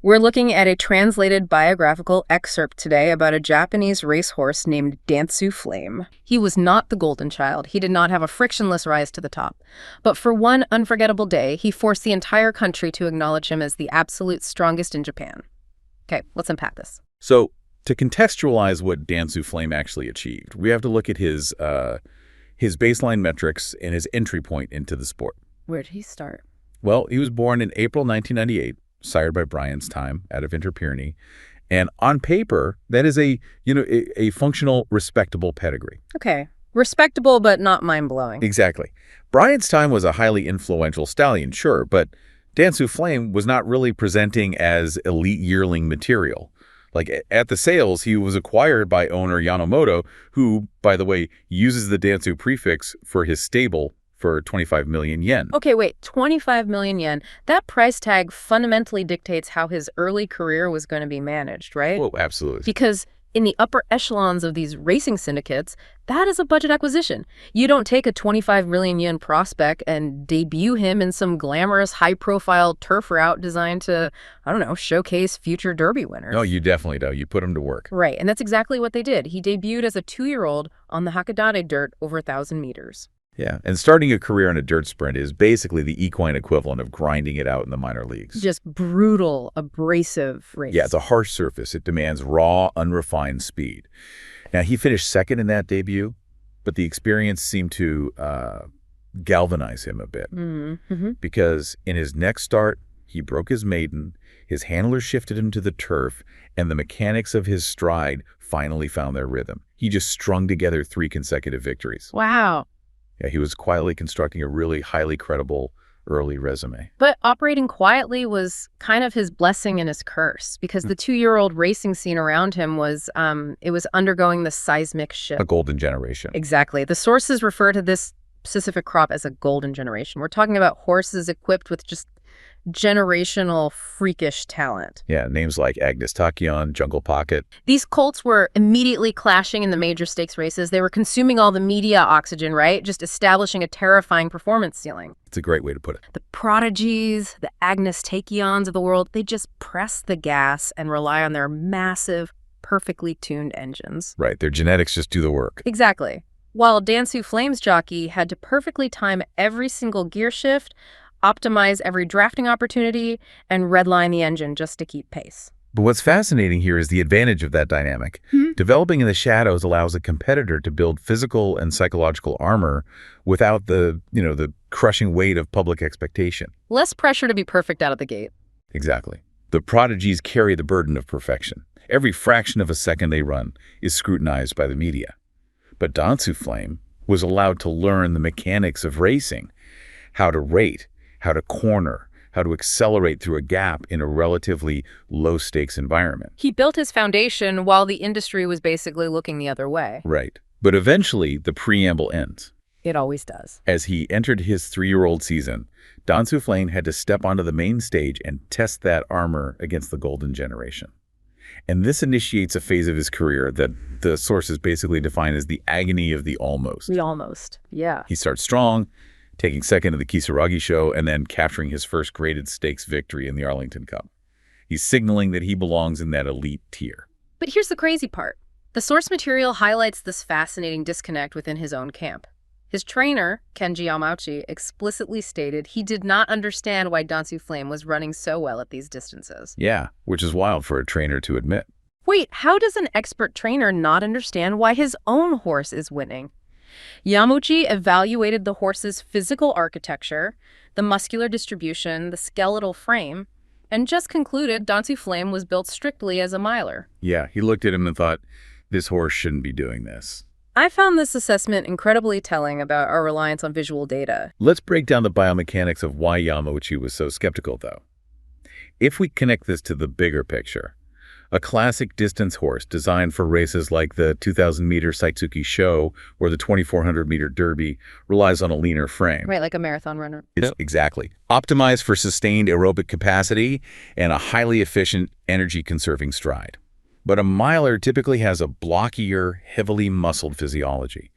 We're looking at a translated biographical excerpt today about a Japanese racehorse named Dantsu Flame. He was not the golden child. He did not have a frictionless rise to the top. But for one unforgettable day, he forced the entire country to acknowledge him as the absolute strongest in Japan. Okay, let's unpack this. So, to contextualize what Dantsu Flame actually achieved, we have to look at his baseline metrics and his entry point into the sport. Where did he start? Well, he was born in April 1998. Sired by Brian's time out of Interpyrenees. And on paper, that is a functional, respectable pedigree. Okay. Respectable, but not mind-blowing. Exactly. Brian's time was a highly influential stallion, sure, but Dantsu Flame was not really presenting as elite yearling material. Like, at the sales, he was acquired by owner Yanomoto, who, by the way, uses the Dantsu prefix for his stable for 25 million yen. Okay, wait, 25 million yen. That price tag fundamentally dictates how his early career was going to be managed, right? Oh, absolutely. Because in the upper echelons of these racing syndicates, that is a budget acquisition. You don't take a 25 million yen prospect and debut him in some glamorous, high-profile turf route designed to, I don't know, showcase future Derby winners. No, you definitely don't. You put him to work. Right, and that's exactly what they did. He debuted as a 2-year-old on the Hakodate dirt over 1,000 meters. Yeah, and starting a career in a dirt sprint is basically the equine equivalent of grinding it out in the minor leagues. Just brutal, abrasive race. Yeah, it's a harsh surface. It demands raw, unrefined speed. Now, he finished second in that debut, but the experience seemed to galvanize him a bit. Mm-hmm. Because in his next start, he broke his maiden, his handler shifted him to the turf, and the mechanics of his stride finally found their rhythm. He just strung together 3 consecutive victories. Wow. Yeah, he was quietly constructing a really highly credible early resume. But operating quietly was kind of his blessing and his curse, because the 2-year-old racing scene around him was, it was undergoing the seismic shift. A golden generation. Exactly. The sources refer to this specific crop as a golden generation. We're talking about horses equipped with just generational freakish talent. Yeah, names like Agnes, Tachyon, Jungle Pocket. These colts were immediately clashing in the major stakes races. They were consuming all the media oxygen, right? Just establishing a terrifying performance ceiling. It's a great way to put it. The prodigies, the Agnes Tachyons of the world, they just press the gas and rely on their massive, perfectly tuned engines. Right, their genetics just do the work. Exactly. While Dantsu Flame's jockey had to perfectly time every single gear shift, optimize every drafting opportunity, and redline the engine just to keep pace. But what's fascinating here is the advantage of that dynamic. Developing in the shadows allows a competitor to build physical and psychological armor without the crushing weight of public expectation. Less pressure to be perfect out of the gate. Exactly. The prodigies carry the burden of perfection. Every fraction of a second they run is scrutinized by the media. But Dantsu Flame was allowed to learn the mechanics of racing, how to rate, how to corner, how to accelerate through a gap in a relatively low-stakes environment. He built his foundation while the industry was basically looking the other way. Right. But eventually, the preamble ends. It always does. As he entered his 3-year-old season, Dantsu Flame had to step onto the main stage and test that armor against the golden generation. And this initiates a phase of his career that the sources basically define as the agony of the almost. The almost, yeah. He starts strong, taking second at the Kisaragi show, and then capturing his first graded stakes victory in the Arlington Cup. He's signaling that he belongs in that elite tier. But here's the crazy part. The source material highlights this fascinating disconnect within his own camp. His trainer, Kenji Yamauchi, explicitly stated he did not understand why Dantsu Flame was running so well at these distances. Yeah, which is wild for a trainer to admit. Wait, how does an expert trainer not understand why his own horse is winning? Yamauchi evaluated the horse's physical architecture, the muscular distribution, the skeletal frame, and just concluded Dantsu Flame was built strictly as a miler. Yeah, he looked at him and thought, this horse shouldn't be doing this. I found this assessment incredibly telling about our reliance on visual data. Let's break down the biomechanics of why Yamauchi was so skeptical, though. If we connect this to the bigger picture, a classic distance horse designed for races like the 2,000-meter Saitsuki Show or the 2,400-meter Derby relies on a leaner frame. Right, like a marathon runner. Exactly. Optimized for sustained aerobic capacity and a highly efficient, energy-conserving stride. But a miler typically has a blockier, heavily muscled physiology.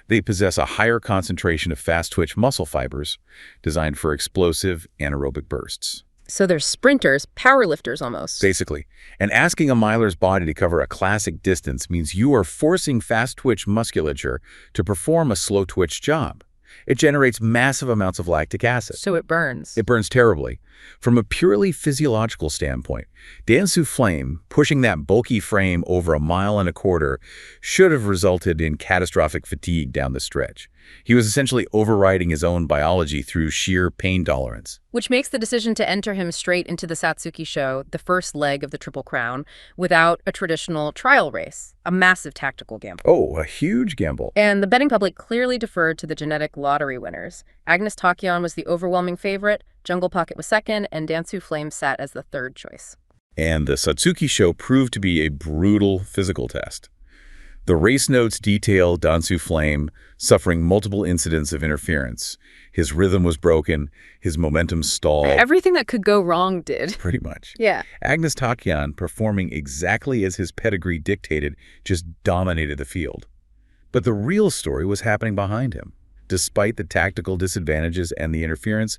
They possess a higher concentration of fast-twitch muscle fibers designed for explosive anaerobic bursts. So they're sprinters, powerlifters almost. Basically. And asking a miler's body to cover a classic distance means you are forcing fast-twitch musculature to perform a slow-twitch job. It generates massive amounts of lactic acid. So it burns. It burns terribly. From a purely physiological standpoint, Dantsu Flame, pushing that bulky frame over 1.25 miles, should have resulted in catastrophic fatigue down the stretch. He was essentially overriding his own biology through sheer pain tolerance. Which makes the decision to enter him straight into the Satsuki Show, the first leg of the Triple Crown, without a traditional trial race. A massive tactical gamble. Oh, a huge gamble. And the betting public clearly deferred to the genetic lottery winners. Agnes Tachyon was the overwhelming favorite, Jungle Pocket was second, and Dantsu Flame sat as the third choice. And the Satsuki Show proved to be a brutal physical test. The race notes detail Dantsu Flame suffering multiple incidents of interference. His rhythm was broken, his momentum stalled. Everything that could go wrong did. Pretty much. Yeah. Agnes Tachyon, performing exactly as his pedigree dictated, just dominated the field. But the real story was happening behind him. Despite the tactical disadvantages and the interference,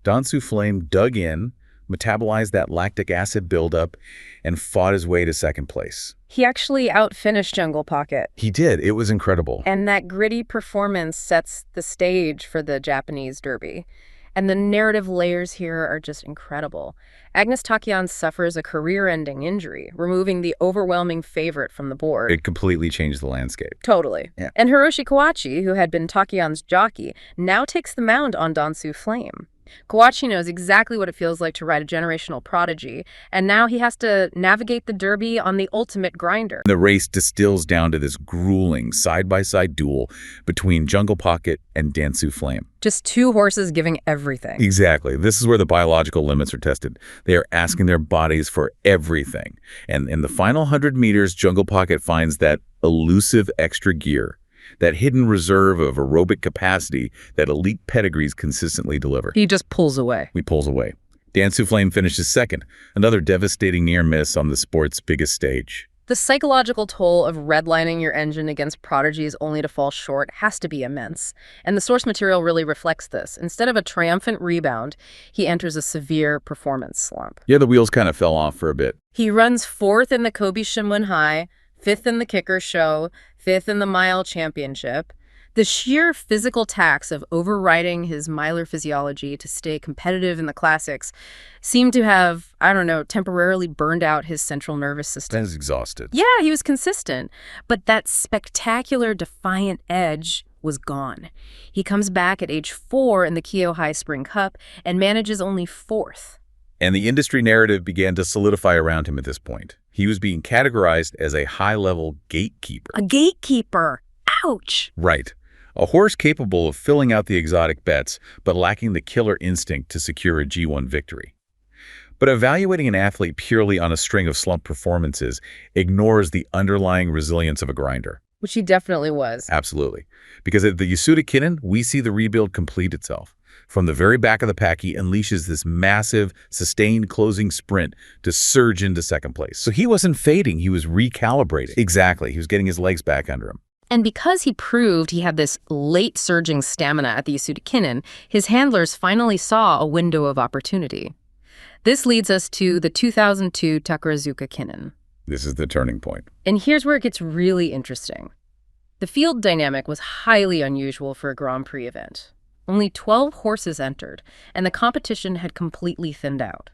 Dantsu Flame dug in, metabolized that lactic acid buildup, and fought his way to second place. He actually outfinished Jungle Pocket. He did. It was incredible. And that gritty performance sets the stage for the Japanese Derby. And the narrative layers here are just incredible. Agnes Tachyon suffers a career-ending injury, removing the overwhelming favorite from the board. It completely changed the landscape. Totally. Yeah. And Hiroshi Kawachi, who had been Takyon's jockey, now takes the mound on Dantsu Flame. Kawachi knows exactly what it feels like to ride a generational prodigy, and now he has to navigate the Derby on the ultimate grinder. The race distills down to this grueling side-by-side duel between Jungle Pocket and Dantsu Flame. Just two horses giving everything. Exactly. This is where the biological limits are tested. They are asking their bodies for everything. And in the final 100 meters, Jungle Pocket finds that elusive extra gear, that hidden reserve of aerobic capacity that elite pedigrees consistently deliver. He just pulls away. He pulls away. Dantsu Flame finishes second, another devastating near miss on the sport's biggest stage. The psychological toll of redlining your engine against prodigies only to fall short has to be immense. And the source material really reflects this. Instead of a triumphant rebound, he enters a severe performance slump. Yeah, the wheels kind of fell off for a bit. He runs fourth in the Kobe Shimun High, fifth in the Kicker Show, fifth in the Mile Championship. The sheer physical tax of overriding his miler physiology to stay competitive in the classics seemed to have, temporarily burned out his central nervous system. That is exhausted. Yeah, he was consistent, but that spectacular defiant edge was gone. He comes back at age 4 in the Kyoto High Spring Cup and manages only 4th. And the industry narrative began to solidify around him at this point. He was being categorized as a high-level gatekeeper. A gatekeeper! Ouch! Right. A horse capable of filling out the exotic bets, but lacking the killer instinct to secure a G1 victory. But evaluating an athlete purely on a string of slump performances ignores the underlying resilience of a grinder. Which he definitely was. Absolutely. Because at the Yasuda Kinen, we see the rebuild complete itself. From the very back of the pack, he unleashes this massive, sustained closing sprint to surge into second place. So he wasn't fading, he was recalibrating. Exactly, he was getting his legs back under him. And because he proved he had this late surging stamina at the Yasuda Kinen, his handlers finally saw a window of opportunity. This leads us to the 2002 Takarazuka Kinen. This is the turning point. And here's where it gets really interesting. The field dynamic was highly unusual for a Grand Prix event. Only 12 horses entered, and the competition had completely thinned out.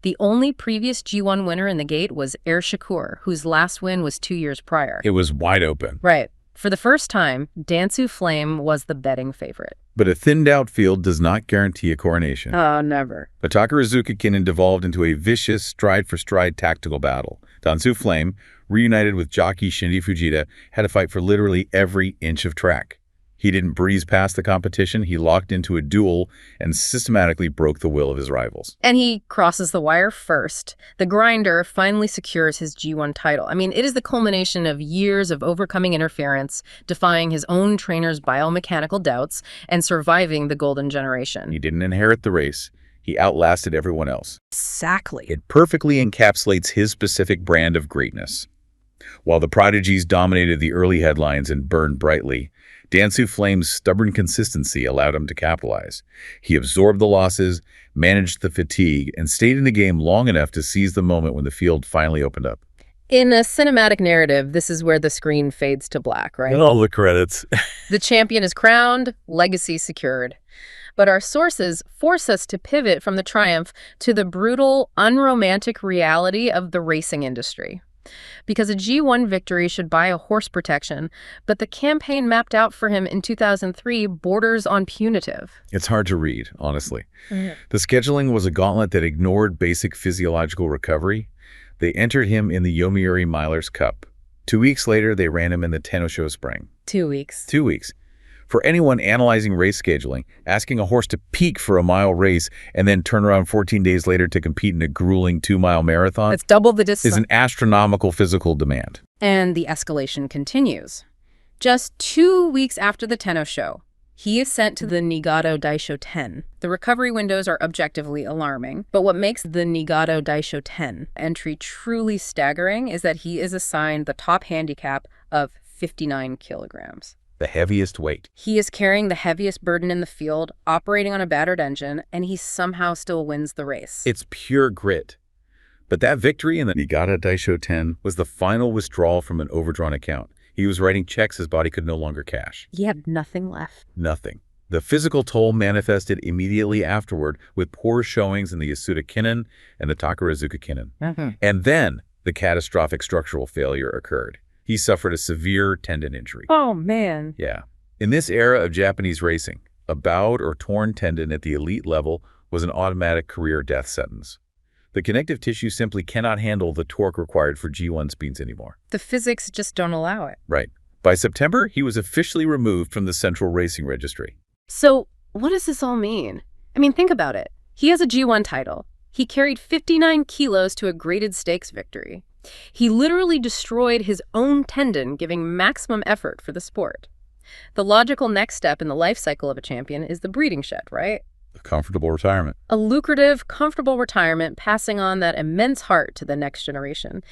The only previous G1 winner in the gate was Air Shakur, whose last win was 2 years prior. It was wide open. Right. For the first time, Dantsu Flame was the betting favorite. But a thinned-out field does not guarantee a coronation. Oh, never. The Takarazuka Kinen devolved into a vicious, stride-for-stride tactical battle. Dantsu Flame, reunited with jockey Shinji Fujita, had to fight for literally every inch of track. He didn't breeze past the competition, he locked into a duel and systematically broke the will of his rivals. And he crosses the wire first. The grinder finally secures his G1 title. It is the culmination of years of overcoming interference, defying his own trainer's biomechanical doubts, and surviving the golden generation. He didn't inherit the race. He outlasted everyone else. Exactly. It perfectly encapsulates his specific brand of greatness. While the prodigies dominated the early headlines and burned brightly, Dantsu Flame's stubborn consistency allowed him to capitalize. He absorbed the losses, managed the fatigue, and stayed in the game long enough to seize the moment when the field finally opened up. In a cinematic narrative, this is where the screen fades to black, right? And all the credits. The champion is crowned, legacy secured. But our sources force us to pivot from the triumph to the brutal, unromantic reality of the racing industry. Because a G1 victory should buy a horse protection, but the campaign mapped out for him in 2003 borders on punitive. It's hard to read, honestly. The scheduling was a gauntlet that ignored basic physiological recovery. They entered him in the Yomiuri Milers Cup. 2 weeks later, they ran him in the Tennosho Spring. 2 weeks. 2 weeks. For anyone analyzing race scheduling, asking a horse to peak for a mile race and then turn around 14 days later to compete in a grueling 2-mile marathon It's double the distance. is an astronomical physical demand. And the escalation continues. Just 2 weeks after the Tenno show, he is sent to the Niigata Daisho 10. The recovery windows are objectively alarming, but what makes the Niigata Daisho 10 entry truly staggering is that he is assigned the top handicap of 59 kilograms. The heaviest weight. He is carrying the heaviest burden in the field, operating on a battered engine, and he somehow still wins the race. It's pure grit. But that victory in the Niigata Daisho 10 was the final withdrawal from an overdrawn account. He was writing checks his body could no longer cash. He had nothing left. Nothing. The physical toll manifested immediately afterward with poor showings in the Yasuda Kinen and the Takarazuka Kinen. And then the catastrophic structural failure occurred. He suffered a severe tendon injury. Oh, man. Yeah. In this era of Japanese racing, a bowed or torn tendon at the elite level was an automatic career death sentence. The connective tissue simply cannot handle the torque required for G1 speeds anymore. The physics just don't allow it. Right. By September, he was officially removed from the Central Racing Registry. So, what does this all mean? I mean, think about it. He has a G1 title. He carried 59 kilos to a graded stakes victory. He literally destroyed his own tendon, giving maximum effort for the sport. The logical next step in the life cycle of a champion is the breeding shed, right? A comfortable retirement. A lucrative, comfortable retirement, passing on that immense heart to the next generation.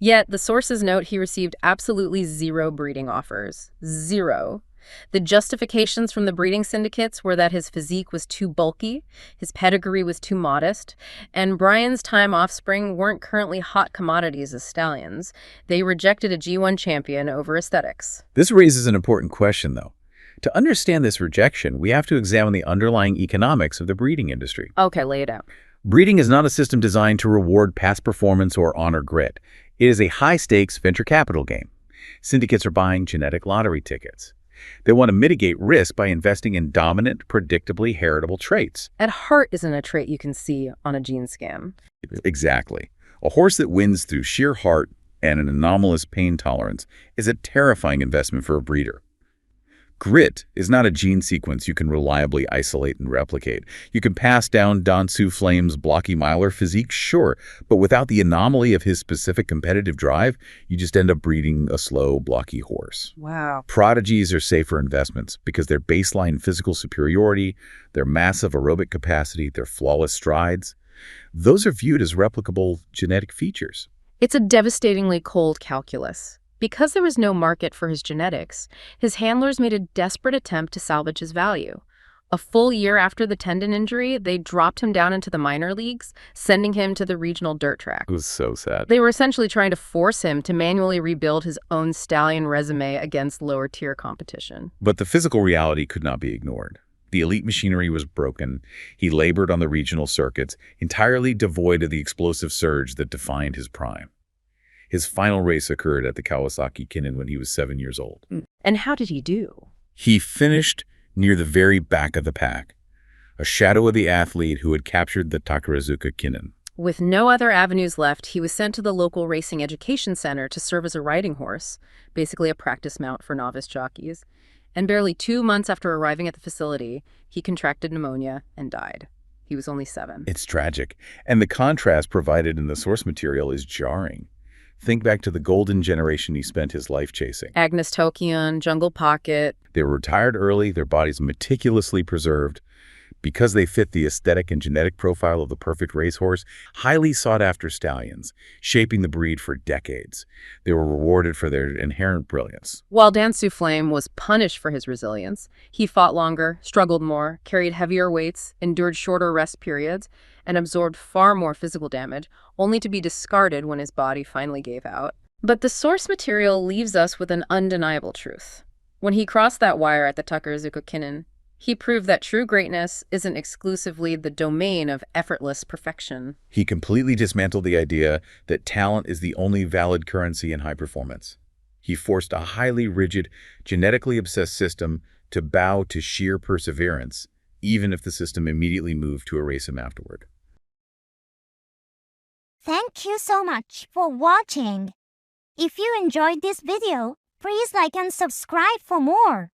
Yet, the sources note he received absolutely zero breeding offers. Zero. The justifications from the breeding syndicates were that his physique was too bulky, his pedigree was too modest, and Brian's time offspring weren't currently hot commodities as stallions. They rejected a G1 champion over aesthetics. This raises an important question, though. To understand this rejection, we have to examine the underlying economics of the breeding industry. Okay, lay it out. Breeding is not a system designed to reward past performance or honor grit. It is a high-stakes venture capital game. Syndicates are buying genetic lottery tickets. They want to mitigate risk by investing in dominant, predictably heritable traits. And heart isn't a trait you can see on a gene scan. Exactly. A horse that wins through sheer heart and an anomalous pain tolerance is a terrifying investment for a breeder. Grit is not a gene sequence you can reliably isolate and replicate. You can pass down Dantsu Flame's blocky miler physique, sure, but without the anomaly of his specific competitive drive, you just end up breeding a slow, blocky horse. Wow. Prodigies are safer investments because their baseline physical superiority, their massive aerobic capacity, their flawless strides, those are viewed as replicable genetic features. It's a devastatingly cold calculus. Because there was no market for his genetics, his handlers made a desperate attempt to salvage his value. A full year after the tendon injury, they dropped him down into the minor leagues, sending him to the regional dirt track. It was so sad. They were essentially trying to force him to manually rebuild his own stallion resume against lower-tier competition. But the physical reality could not be ignored. The elite machinery was broken. He labored on the regional circuits, entirely devoid of the explosive surge that defined his prime. His final race occurred at the Kawasaki Kinen when he was 7 years old. And how did he do? He finished near the very back of the pack, a shadow of the athlete who had captured the Takarazuka Kinen. With no other avenues left, he was sent to the local racing education center to serve as a riding horse, basically a practice mount for novice jockeys. And barely 2 months after arriving at the facility, he contracted pneumonia and died. He was only 7. It's tragic, and the contrast provided in the source material is jarring. Think back to the golden generation he spent his life chasing. Agnes, Tachyon, Jungle Pocket. They were retired early, their bodies meticulously preserved, Because they fit the aesthetic and genetic profile of the perfect racehorse, highly sought-after stallions, shaping the breed for decades. They were rewarded for their inherent brilliance. While Dantsu Flame was punished for his resilience, he fought longer, struggled more, carried heavier weights, endured shorter rest periods, and absorbed far more physical damage, only to be discarded when his body finally gave out. But the source material leaves us with an undeniable truth. When he crossed that wire at the Takarazuka Kinen, he proved that true greatness isn't exclusively the domain of effortless perfection. He completely dismantled the idea that talent is the only valid currency in high performance. He forced a highly rigid, genetically obsessed system to bow to sheer perseverance, even if the system immediately moved to erase him afterward. Thank you so much for watching. If you enjoyed this video, please like and subscribe for more.